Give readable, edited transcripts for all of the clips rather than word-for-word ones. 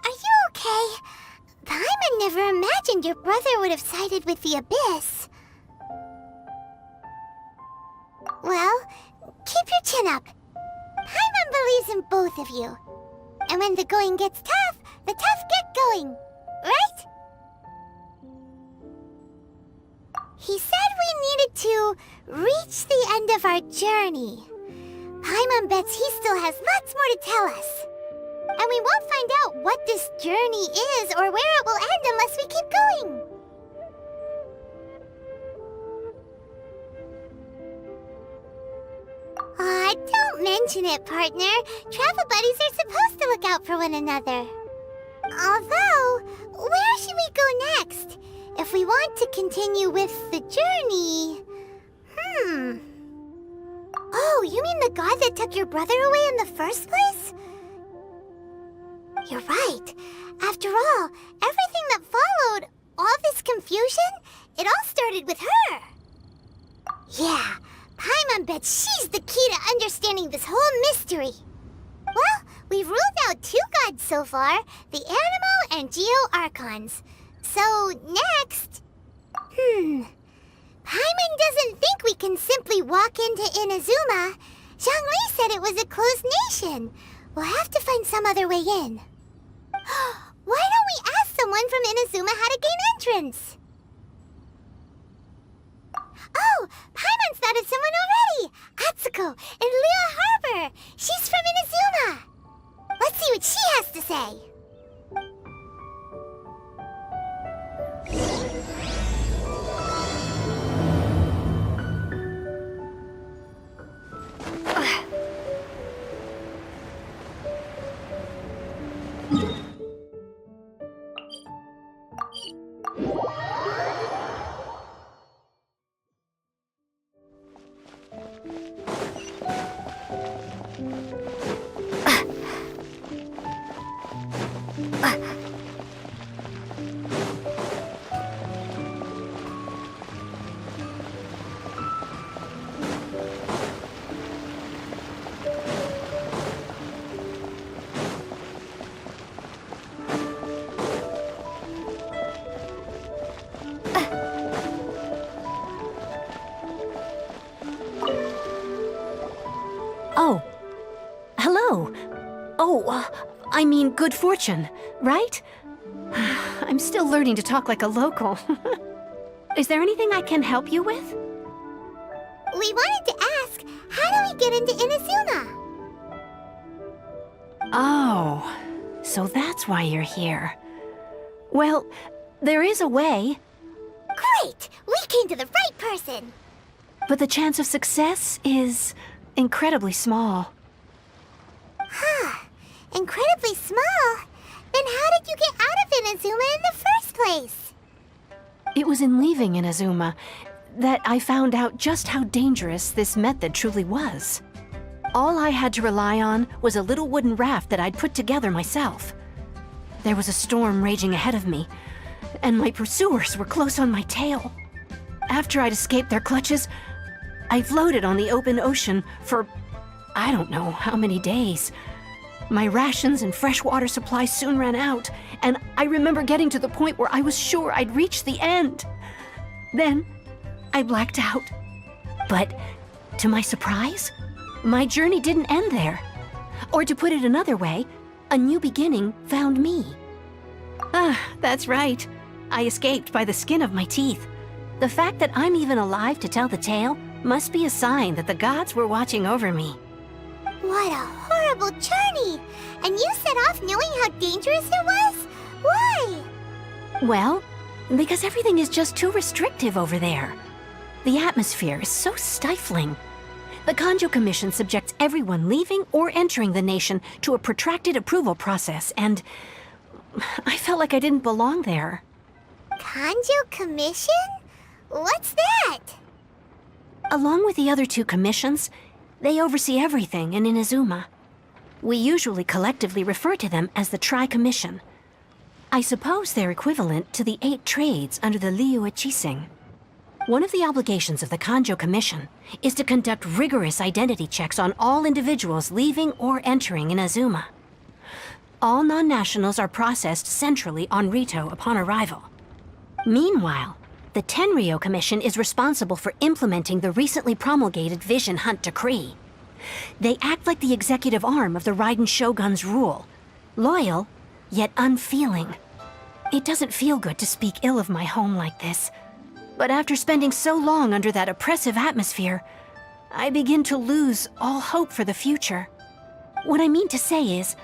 Are you okay? Paimon never imagined your brother would have sided with the Abyss. Well, keep your chin up. Paimon believes in both of you. And when the going gets tough, the tough get going. Right? He said we needed to reach the end of our journey. Paimon bets he still has lots more to tell us. And we won't find out what this journey is or where it will end unless we keep going. Aw, don't mention it, partner. Travel buddies are supposed to look out for one another. Although, where should we go next? If we want to continue with the journey... Oh, you mean the god that took your brother away in the first place? You're right. After all, everything that followed, all this confusion, it all started with her. Yeah, Paimon bets she's the key to understanding this whole mystery. Well, we've ruled out 2 gods so far, the Animo and Geo Archons. So, next... Paimon doesn't think we can simply walk into Inazuma. Zhongli said it was a closed nation. We'll have to find some other way in. Why don't we ask someone from Inazuma how to gain entrance? Oh, Paimon's thought of someone already! Atsuko in Liyue Harbor! She's from Inazuma! Let's see what she has to say. Oh. Hello. Oh, I mean good fortune, right? I'm still learning to talk like a local. Is there anything I can help you with? We wanted to ask, how do we get into Inazuma? Oh, so that's why you're here. Well, there is a way. Great! We came to the right person! But the chance of success is incredibly small. Huh. Incredibly small? Then how did you get out of Inazuma in the first place? It was in leaving Inazuma that I found out just how dangerous this method truly was. All I had to rely on was a little wooden raft that I'd put together myself. There was a storm raging ahead of me, and my pursuers were close on my tail. After I'd escaped their clutches, I floated on the open ocean for I don't know how many days. My rations and fresh water supply soon ran out, and I remember getting to the point where I was sure I'd reached the end. Then, I blacked out. But, to my surprise, my journey didn't end there. Or to put it another way, a new beginning found me. That's right. I escaped by the skin of my teeth. The fact that I'm even alive to tell the tale must be a sign that the gods were watching over me. What a horrible journey! And you set off knowing how dangerous it was? Why? Well, because everything is just too restrictive over there. The atmosphere is so stifling. The Kanjo Commission subjects everyone leaving or entering the nation to a protracted approval process, and I felt like I didn't belong there. Kanjo Commission? What's that? Along with the other 2 commissions, they oversee everything in Inazuma. We usually collectively refer to them as the Tri-Commission. I suppose they're equivalent to the 8 trades under the Liyue Qixing. One of the obligations of the Kanjo Commission is to conduct rigorous identity checks on all individuals leaving or entering Inazuma. All non-nationals are processed centrally on Rito upon arrival. Meanwhile, the Tenryo Commission is responsible for implementing the recently promulgated Vision Hunt Decree. They act like the executive arm of the Raiden Shogun's rule, loyal, yet unfeeling. It doesn't feel good to speak ill of my home like this, but after spending so long under that oppressive atmosphere, I begin to lose all hope for the future. What I mean to say is,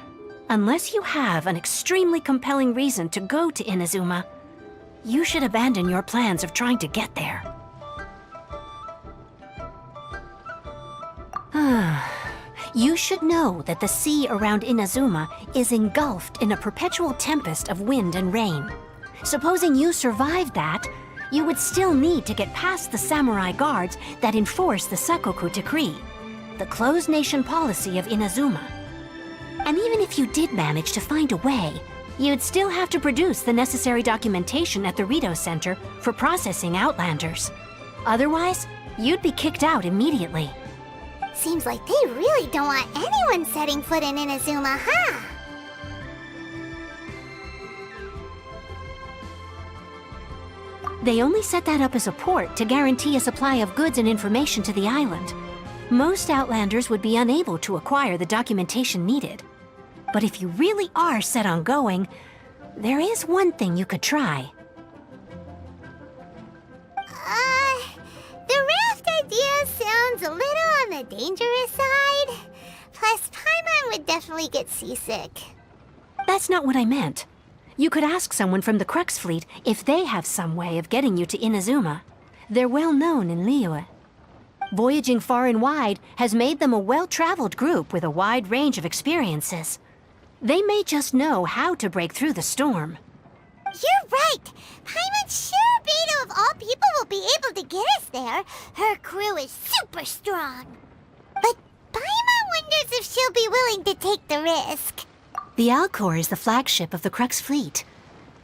unless you have an extremely compelling reason to go to Inazuma, you should abandon your plans of trying to get there. You should know that the sea around Inazuma is engulfed in a perpetual tempest of wind and rain. Supposing you survived that, you would still need to get past the samurai guards that enforce the Sakoku Decree, the closed nation policy of Inazuma. And even if you did manage to find a way, you'd still have to produce the necessary documentation at the Rito Center for processing Outlanders. Otherwise, you'd be kicked out immediately. Seems like they really don't want anyone setting foot in Inazuma, huh? They only set that up as a port to guarantee a supply of goods and information to the island. Most Outlanders would be unable to acquire the documentation needed. But if you really are set on going, there is one thing you could try. The raft idea sounds a little on the dangerous side. Plus, Paimon would definitely get seasick. That's not what I meant. You could ask someone from the Crux fleet if they have some way of getting you to Inazuma. They're well known in Liyue. Voyaging far and wide has made them a well-traveled group with a wide range of experiences. They may just know how to break through the storm. You're right! Paimon sure Beto of all people will be able to get us there. Her crew is super strong. But Paimon wonders if she'll be willing to take the risk. The Alcor is the flagship of the Crux fleet.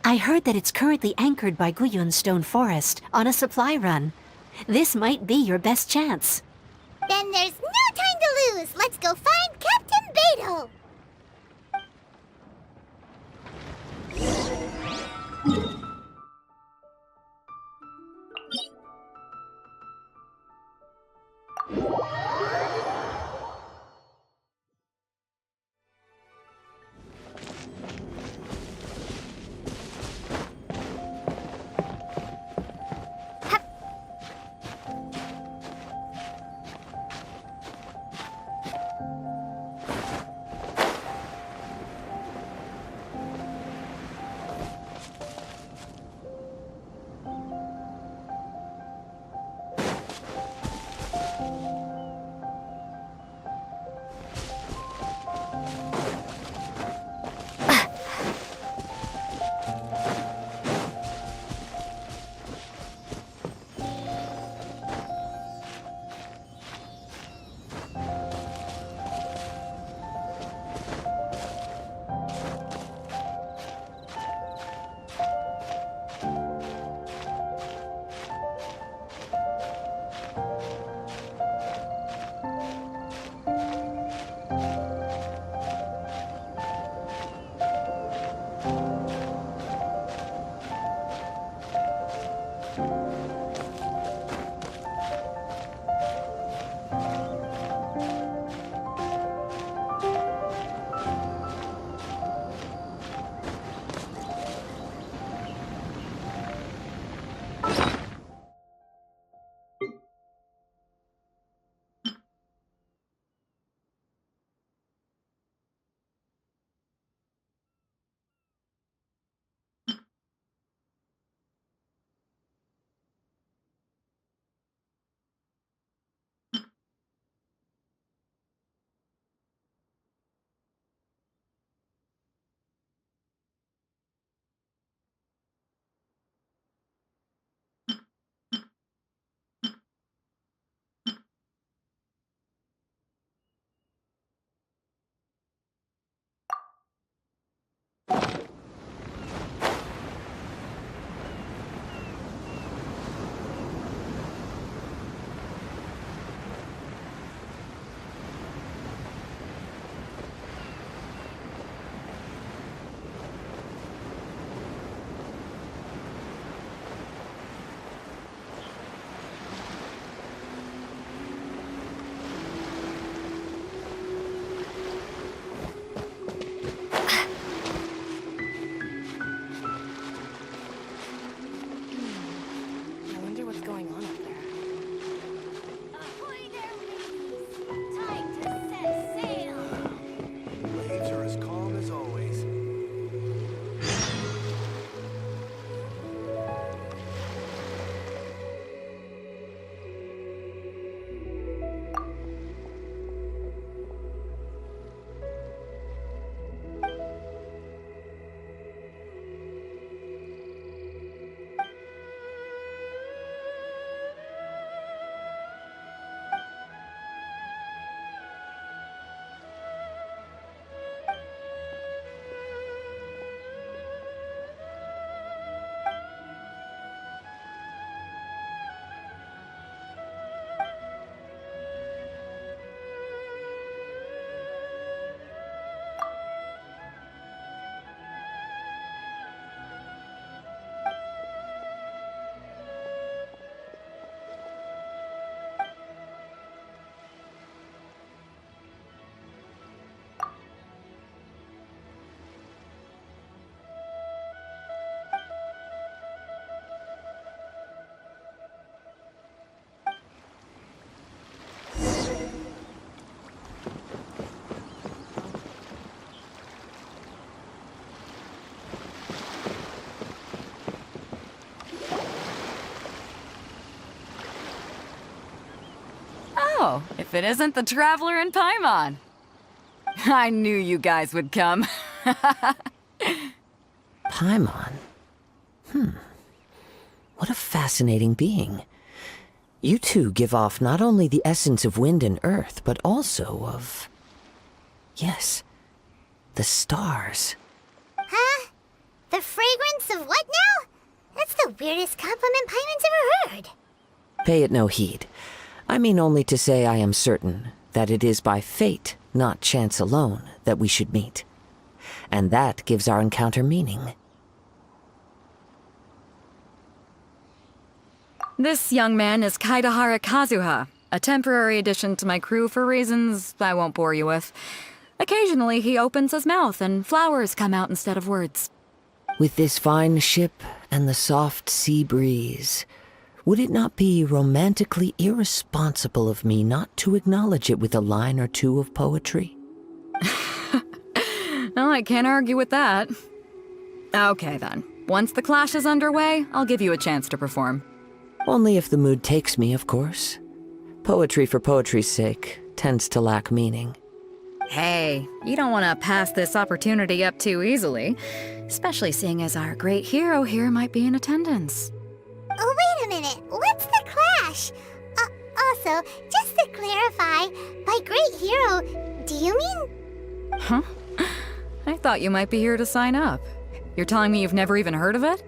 I heard that it's currently anchored by Guyun Stone Forest on a supply run. This might be your best chance. Then there's no time to lose. Let's go find Captain Beto. If it isn't the Traveler and Paimon. I knew you guys would come. Paimon? What a fascinating being. You two give off not only the essence of wind and earth, but also of... yes, the stars. Huh? The fragrance of what now? That's the weirdest compliment Paimon's ever heard. Pay it no heed. I mean only to say I am certain that it is by fate, not chance alone, that we should meet. And that gives our encounter meaning. This young man is Kaidahara Kazuha, a temporary addition to my crew for reasons I won't bore you with. Occasionally he opens his mouth and flowers come out instead of words. With this fine ship and the soft sea breeze, would it not be romantically irresponsible of me not to acknowledge it with a line or two of poetry? Well, I can't argue with that. Okay then. Once the clash is underway, I'll give you a chance to perform. Only if the mood takes me, of course. Poetry for poetry's sake tends to lack meaning. Hey, you don't want to pass this opportunity up too easily, especially seeing as our great hero here might be in attendance. Oh, wait a minute. What's the clash? Also, just to clarify, by great hero, do you mean? Huh? I thought you might be here to sign up. You're telling me you've never even heard of it?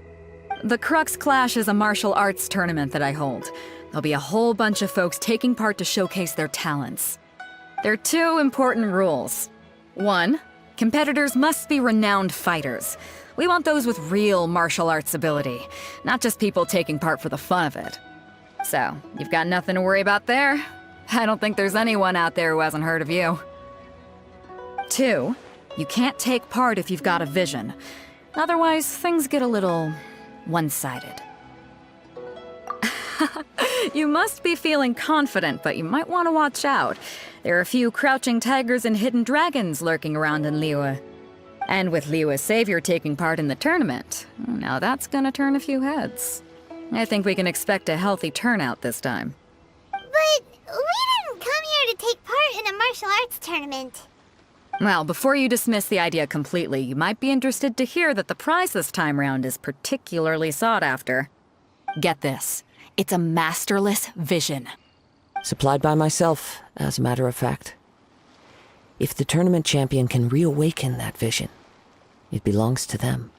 The Crux Clash is a martial arts tournament that I hold. There'll be a whole bunch of folks taking part to showcase their talents. There are 2 important rules. 1, competitors must be renowned fighters. We want those with real martial arts ability, not just people taking part for the fun of it. So, you've got nothing to worry about there. I don't think there's anyone out there who hasn't heard of you. 2, you can't take part if you've got a vision. Otherwise, things get a little one-sided. You must be feeling confident, but you might want to watch out. There are a few crouching tigers and hidden dragons lurking around in Liyue. And with Liyue's savior taking part in the tournament, now that's gonna turn a few heads. I think we can expect a healthy turnout this time. But we didn't come here to take part in a martial arts tournament. Well, before you dismiss the idea completely, you might be interested to hear that the prize this time round is particularly sought after. Get this. It's a masterless vision. Supplied by myself, as a matter of fact. If the tournament champion can reawaken that vision, it belongs to them.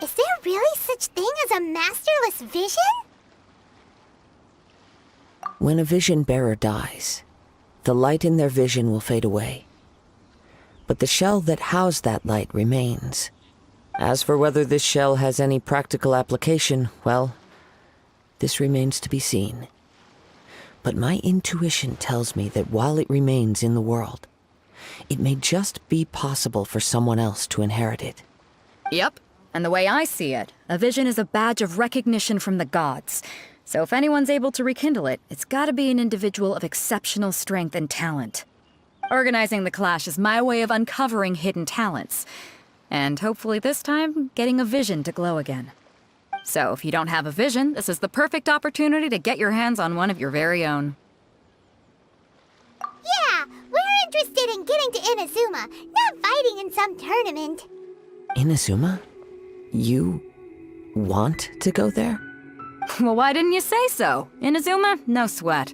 Is there really such thing as a masterless vision? When a vision bearer dies, the light in their vision will fade away. But the shell that housed that light remains. As for whether this shell has any practical application, well, this remains to be seen. But my intuition tells me that while it remains in the world, it may just be possible for someone else to inherit it. Yep. And the way I see it, a vision is a badge of recognition from the gods. So if anyone's able to rekindle it, it's gotta be an individual of exceptional strength and talent. Organizing the clash is my way of uncovering hidden talents. And hopefully this time, getting a vision to glow again. So if you don't have a vision, this is the perfect opportunity to get your hands on one of your very own. Yeah, we're interested in getting to Inazuma, not fighting in some tournament. Inazuma? You want to go there? Well, why didn't you say so? Inazuma? No sweat.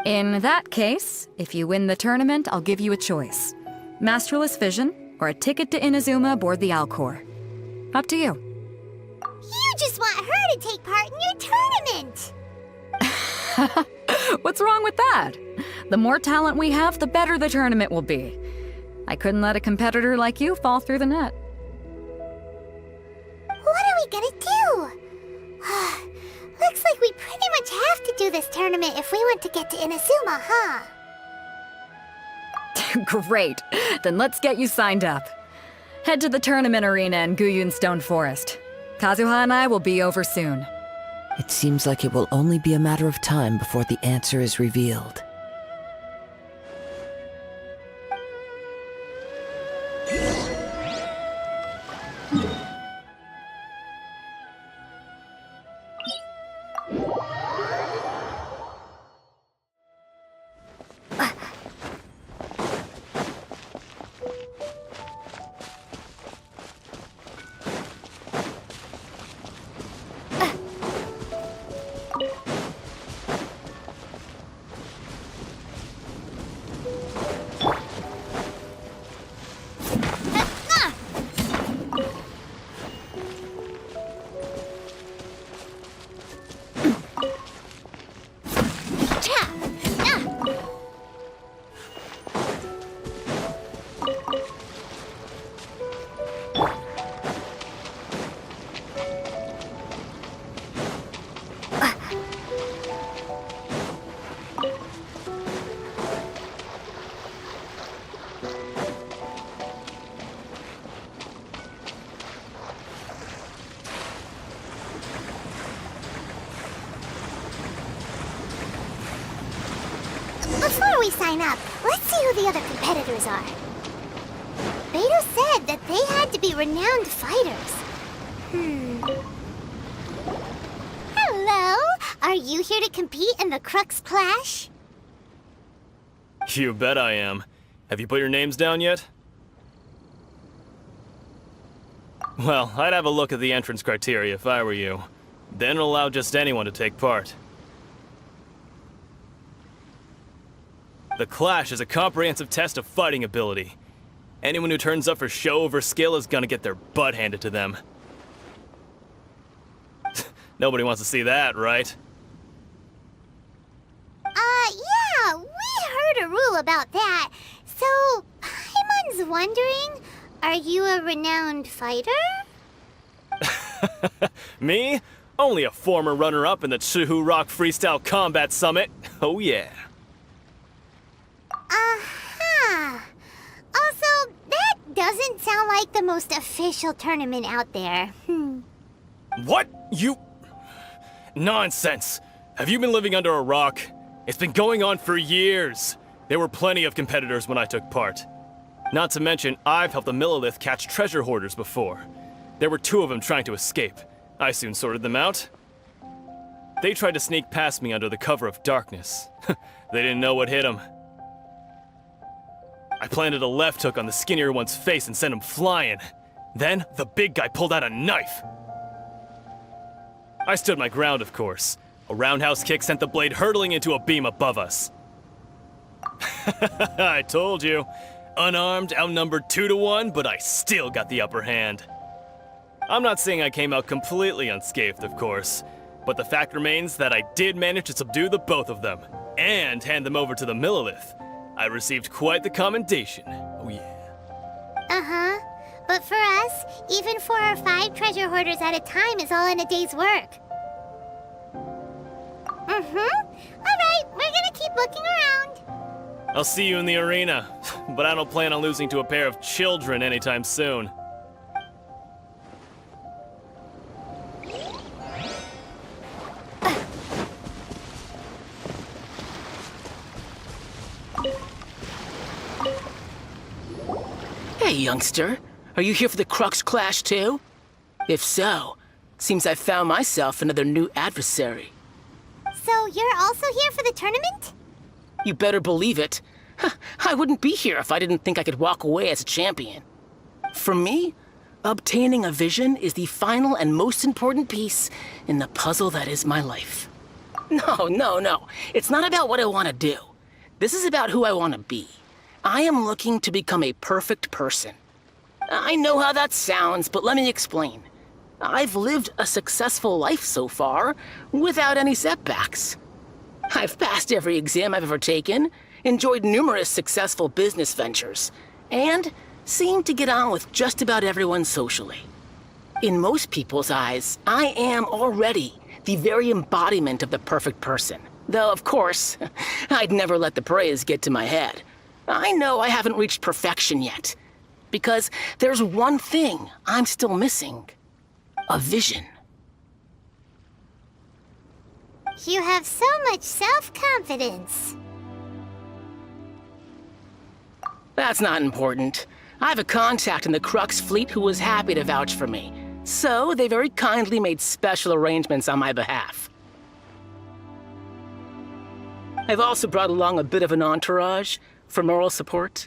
In that case, if you win the tournament, I'll give you a choice. Masterless Vision, or a ticket to Inazuma aboard the Alcor. Up to you. You just want her to take part in your tournament! What's wrong with that? The more talent we have, the better the tournament will be. I couldn't let a competitor like you fall through the net. What are we gonna do? Looks like we pretty much have to do this tournament if we want to get to Inazuma, huh? Great. Then let's get you signed up. Head to the tournament arena in Guyun Stone Forest. Kazuha and I will be over soon. It seems like it will only be a matter of time before the answer is revealed. Before we sign up, let's see who the other competitors are. Beto said that they had to be renowned fighters. Hello? Are you here to compete in the Crux Clash? You bet I am. Have you put your names down yet? Well, I'd have a look at the entrance criteria if I were you. Then allow just anyone to take part. The Clash is a comprehensive test of fighting ability. Anyone who turns up for show over skill is gonna get their butt handed to them. Nobody wants to see that, right? Yeah, we heard a rule about that. So, Paimon's wondering, are you a renowned fighter? Me? Only a former runner-up in the Chihu Rock Freestyle Combat Summit. Oh yeah. Also, that doesn't sound like the most official tournament out there. What? You... Nonsense. Have you been living under a rock? It's been going on for years. There were plenty of competitors when I took part. Not to mention, I've helped the Millilith catch treasure hoarders before. There were 2 of them trying to escape. I soon sorted them out. They tried to sneak past me under the cover of darkness. They didn't know what hit them. I planted a left hook on the skinnier one's face and sent him flying. Then, the big guy pulled out a knife. I stood my ground, of course. A roundhouse kick sent the blade hurtling into a beam above us. I told you. Unarmed, outnumbered 2 to 1, but I still got the upper hand. I'm not saying I came out completely unscathed, of course, but the fact remains that I did manage to subdue the both of them, and hand them over to the Millilith. I received quite the commendation. Oh yeah. Uh-huh. But for us, even 4 or 5 treasure hoarders at a time is all in a day's work. Alright, we're gonna keep looking around. I'll see you in the arena, but I don't plan on losing to a pair of children anytime soon. Hey, youngster. Are you here for the Crux Clash too? If so, seems I found myself another new adversary. So you're also here for the tournament? You better believe it. I wouldn't be here if I didn't think I could walk away as a champion. For me, obtaining a vision is the final and most important piece in the puzzle that is my life. No. It's not about what I want to do. This is about who I want to be. I am looking to become a perfect person. I know how that sounds, but let me explain. I've lived a successful life so far, without any setbacks. I've passed every exam I've ever taken, enjoyed numerous successful business ventures, and seem to get on with just about everyone socially. In most people's eyes, I am already the very embodiment of the perfect person. Though, of course, I'd never let the praise get to my head. I know I haven't reached perfection yet, because there's one thing I'm still missing. A vision. You have so much self-confidence. That's not important. I have a contact in the Crux fleet who was happy to vouch for me, so they very kindly made special arrangements on my behalf. I've also brought along a bit of an entourage for moral support.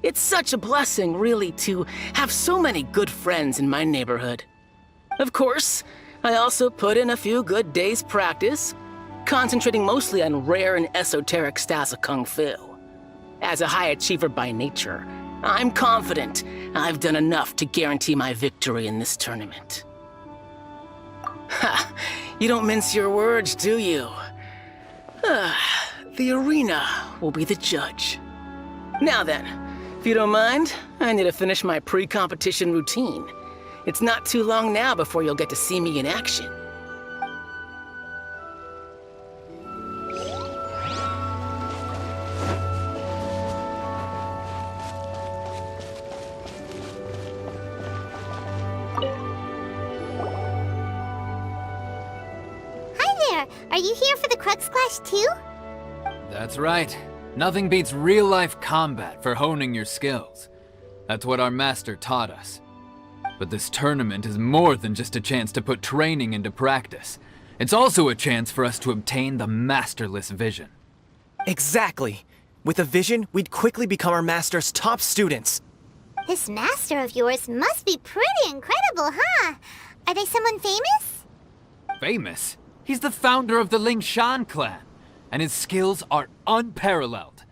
It's such a blessing, really, to have so many good friends in my neighborhood. Of course, I also put in a few good days' practice, concentrating mostly on rare and esoteric styles of Kung Fu. As a high achiever by nature, I'm confident I've done enough to guarantee my victory in this tournament. Ha! You don't mince your words, do you? The arena will be the judge. Now then, if you don't mind, I need to finish my pre-competition routine. It's not too long now before you'll get to see me in action. Hi there! Are you here for the Crux Clash too? That's right. Nothing beats real-life combat for honing your skills. That's what our master taught us. But this tournament is more than just a chance to put training into practice. It's also a chance for us to obtain the masterless vision. Exactly. With a vision, we'd quickly become our master's top students. This master of yours must be pretty incredible, huh? Are they someone famous? Famous? He's the founder of the Lingshan clan, and his skills are unparalleled.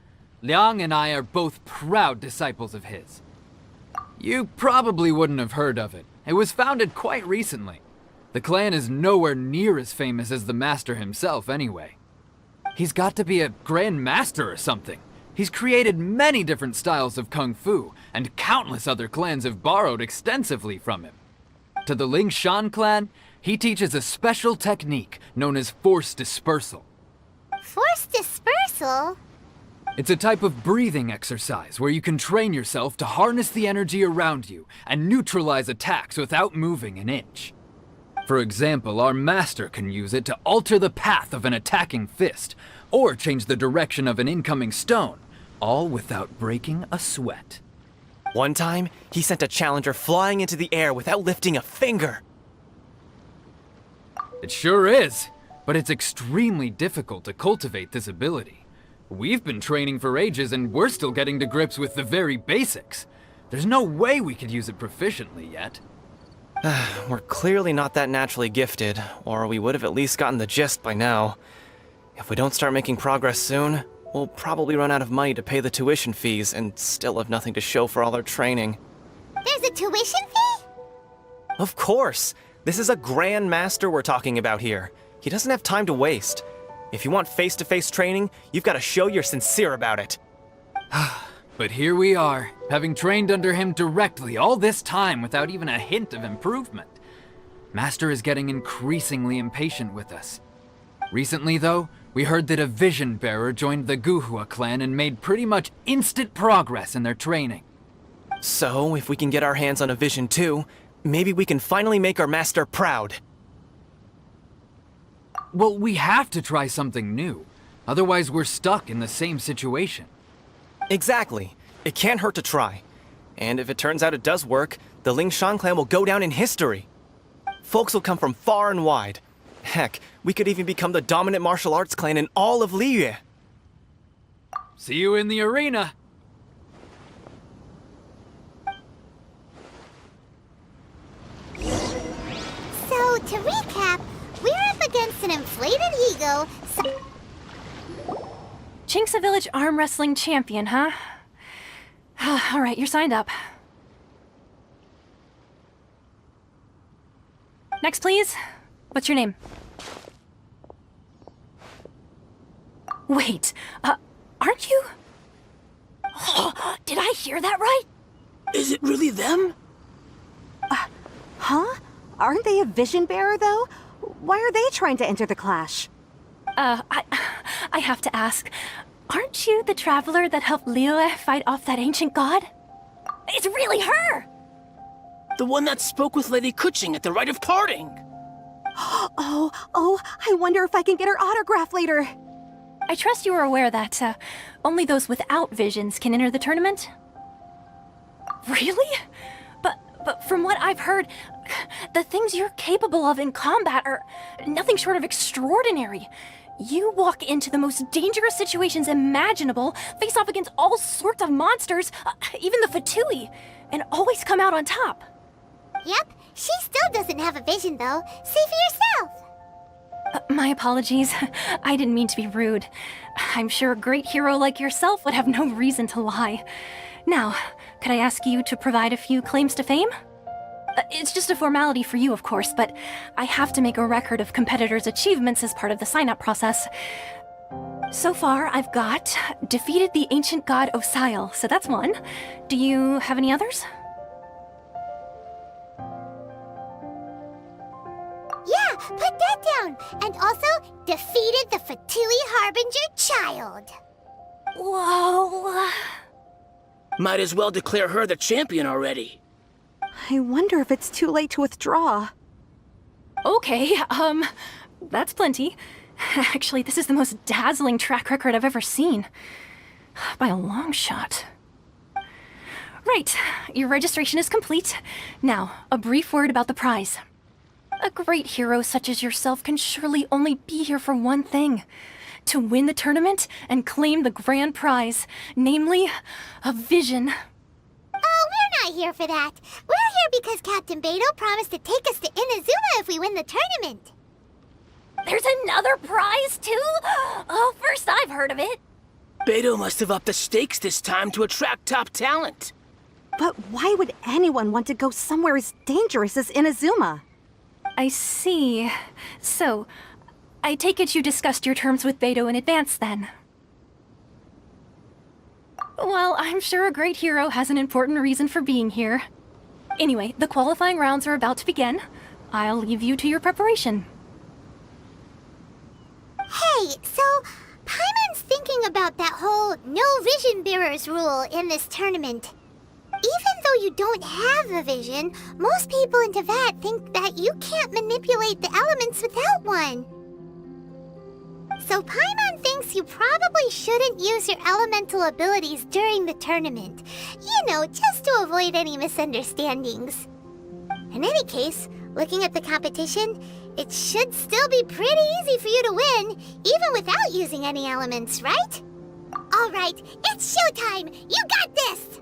Liang and I are both proud disciples of his. You probably wouldn't have heard of it. It was founded quite recently. The clan is nowhere near as famous as the master himself anyway. He's got to be a grand master or something. He's created many different styles of kung fu, and countless other clans have borrowed extensively from him. To the Lingshan clan, he teaches a special technique known as force dispersal. Force dispersal? It's a type of breathing exercise where you can train yourself to harness the energy around you and neutralize attacks without moving an inch. For example, our master can use it to alter the path of an attacking fist, or change the direction of an incoming stone, all without breaking a sweat. One time, he sent a challenger flying into the air without lifting a finger. It sure is, but it's extremely difficult to cultivate this ability. We've been training for ages and we're still getting to grips with the very basics. There's no way we could use it proficiently yet. We're clearly not that naturally gifted, or we would have at least gotten the gist by now. If we don't start making progress soon, we'll probably run out of money to pay the tuition fees and still have nothing to show for all our training. There's a tuition fee? Of course! This is a grand master we're talking about here. He doesn't have time to waste. If you want face-to-face training, you've got to show you're sincere about it. But here we are, having trained under him directly all this time without even a hint of improvement. Master is getting increasingly impatient with us. Recently, though, we heard that a vision bearer joined the Guhua clan and made pretty much instant progress in their training. So, if we can get our hands on a vision too, maybe we can finally make our master proud. Well, we have to try something new. Otherwise, we're stuck in the same situation. Exactly. It can't hurt to try. And if it turns out it does work, the Lingshan clan will go down in history. Folks will come from far and wide. Heck, we could even become the dominant martial arts clan in all of Liyue. See you in the arena! So, to recap, we're up against an inflated ego, Chinksa Village arm wrestling champion, huh? All right, you're signed up. Next, please. What's your name? Wait, aren't you? Did I hear that right? Is it really them? Huh? Aren't they a vision bearer, though? Why are they trying to enter the clash? I have to ask, aren't you the traveler that helped Liyue fight off that ancient god? It's really her! The one that spoke with Lady Kuching at the rite of parting. Oh, I wonder if I can get her autograph later. I trust you are aware that only those without visions can enter the tournament? Really? But from what I've heard, the things you're capable of in combat are nothing short of extraordinary. You walk into the most dangerous situations imaginable, face off against all sorts of monsters, even the Fatui, and always come out on top. Yep, she still doesn't have a vision though. See for yourself. My apologies. I didn't mean to be rude. I'm sure a great hero like yourself would have no reason to lie. Now, could I ask you to provide a few claims to fame? It's just a formality for you, of course, but I have to make a record of competitors' achievements as part of the sign-up process. So far, I've got defeated the ancient god Osail, so that's one. Do you have any others? Yeah, put that down. And also, defeated the Fatui Harbinger child. Whoa. Might as well declare her the champion already. I wonder if it's too late to withdraw. Okay, that's plenty. Actually, this is the most dazzling track record I've ever seen. By a long shot. Right, your registration is complete. Now, a brief word about the prize. A great hero such as yourself can surely only be here for one thing. To win the tournament and claim the grand prize, namely, a vision. Oh, we're not here for that. We're here because Captain Beto promised to take us to Inazuma if we win the tournament. There's another prize, too? Oh, first I've heard of it. Beto must have upped the stakes this time to attract top talent. But why would anyone want to go somewhere as dangerous as Inazuma? I see. So, I take it you discussed your terms with Beto in advance, then? Well, I'm sure a great hero has an important reason for being here. Anyway, the qualifying rounds are about to begin. I'll leave you to your preparation. Hey, so Paimon's thinking about that whole no vision bearers rule in this tournament. Even though you don't have a vision, most people in Teyvat think that you can't manipulate the elements without one. So Paimon thinks you probably shouldn't use your elemental abilities during the tournament. You know, just to avoid any misunderstandings. In any case, looking at the competition, it should still be pretty easy for you to win, even without using any elements, right? All right, it's showtime! You got this!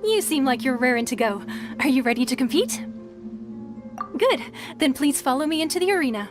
You seem like you're raring to go. Are you ready to compete? Good. Then please follow me into the arena.